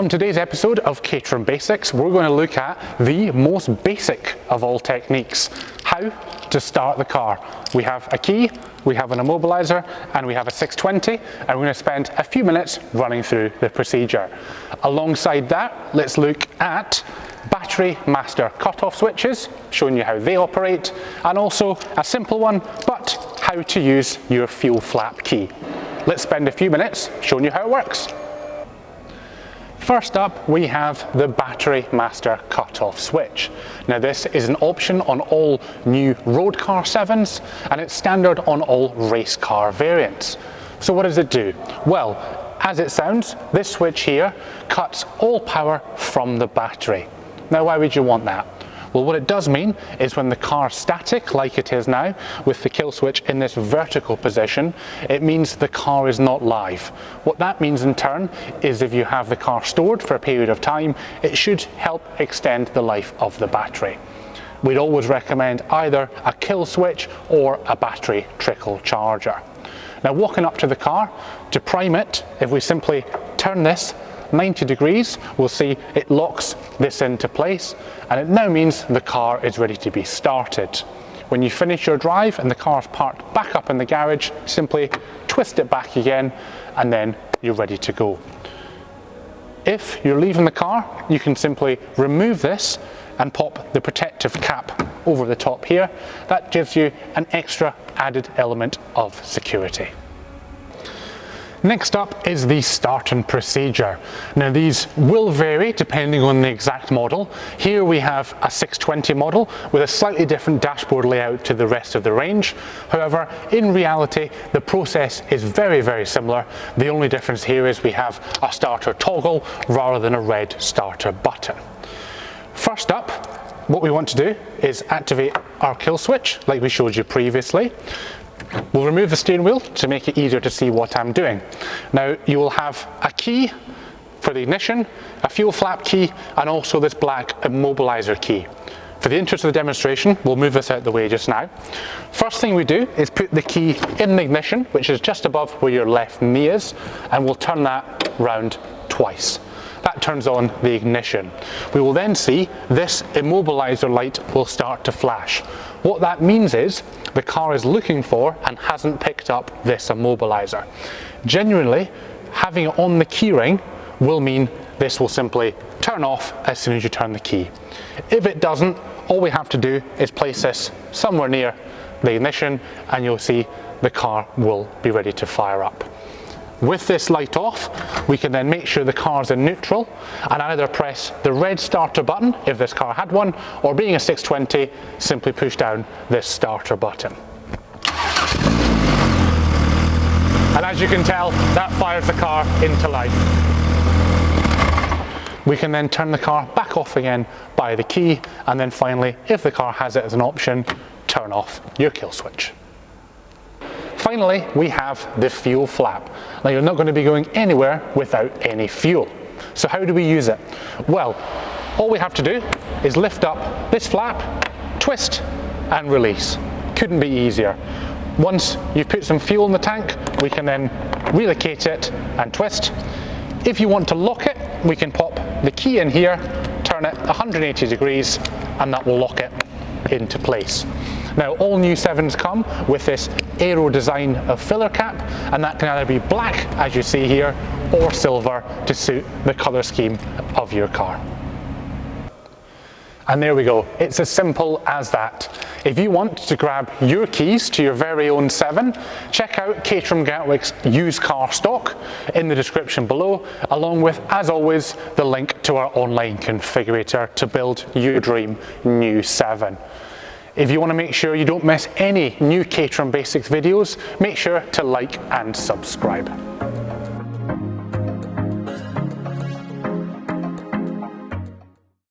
On today's episode of Caterham Basics, we're going to look at the most basic of all techniques, how to start the car. We have a key, we have an immobiliser, and we have a 620, and we're going to spend a few minutes running through the procedure. Alongside that, let's look at battery master cut-off switches, showing you how they operate, and also a simple one, but how to use your fuel flap key. Let's spend a few minutes showing you how it works. First up, we have the battery master cut-off switch. Now this is an option on all new road car 7s, and it's standard on all race car variants. So what does it do? Well, as it sounds, this switch here cuts all power from the battery. Now why would you want that? Well, what it does mean is when the car's static, like it is now, with the kill switch in this vertical position, it means the car is not live. What that means in turn is if you have the car stored for a period of time, it should help extend the life of the battery. We'd always recommend either a kill switch or a battery trickle charger. Now walking up to the car, to prime it, if we simply turn this 90 degrees, we'll see it locks this into place, and it now means the car is ready to be started. When you finish your drive and the car's parked back up in the garage, simply twist it back again and then you're ready to go. If you're leaving the car, you can simply remove this and pop the protective cap over the top here. That gives you an extra added element of security. Next up is the starting procedure. Now these will vary depending on the exact model. Here we have a 620 model with a slightly different dashboard layout to the rest of the range. However, in reality, the process is very, very similar. The only difference here is we have a starter toggle rather than a red starter button. First up, what we want to do is activate our kill switch like we showed you previously. We'll remove the steering wheel to make it easier to see what I'm doing. Now you will have a key for the ignition, a fuel flap key, and also this black immobiliser key. For the interest of the demonstration, we'll move this out of the way just now. First thing we do is put the key in the ignition, which is just above where your left knee is, and we'll turn that round twice. That turns on the ignition. We will then see this immobiliser light will start to flash. What that means is the car is looking for and hasn't picked up this immobiliser. Genuinely, having it on the keyring will mean this will simply turn off as soon as you turn the key. If it doesn't, all we have to do is place this somewhere near the ignition and you'll see the car will be ready to fire up. With this light off, we can then make sure the car's in neutral and either press the red starter button if this car had one, or being a 620, simply push down this starter button. And as you can tell, that fires the car into life. We can then turn the car back off again by the key, and then finally, if the car has it as an option, turn off your kill switch. Finally, we have the fuel flap. Now you're not going to be going anywhere without any fuel. So how do we use it? Well, all we have to do is lift up this flap, twist and release. Couldn't be easier. Once you've put some fuel in the tank, we can then relocate it and twist. If you want to lock it, we can pop the key in here, turn it 180 degrees, and that will lock it into place. Now all new 7s come with this aero design of filler cap, and that can either be black as you see here or silver to suit the colour scheme of your car. And there we go, it's as simple as that. If you want to grab your keys to your very own 7, check out Caterham Gatwick's used car stock in the description below, along with, as always, the link to our online configurator to build your dream new 7. If you want to make sure you don't miss any new Caterham Basics videos, make sure to like and subscribe.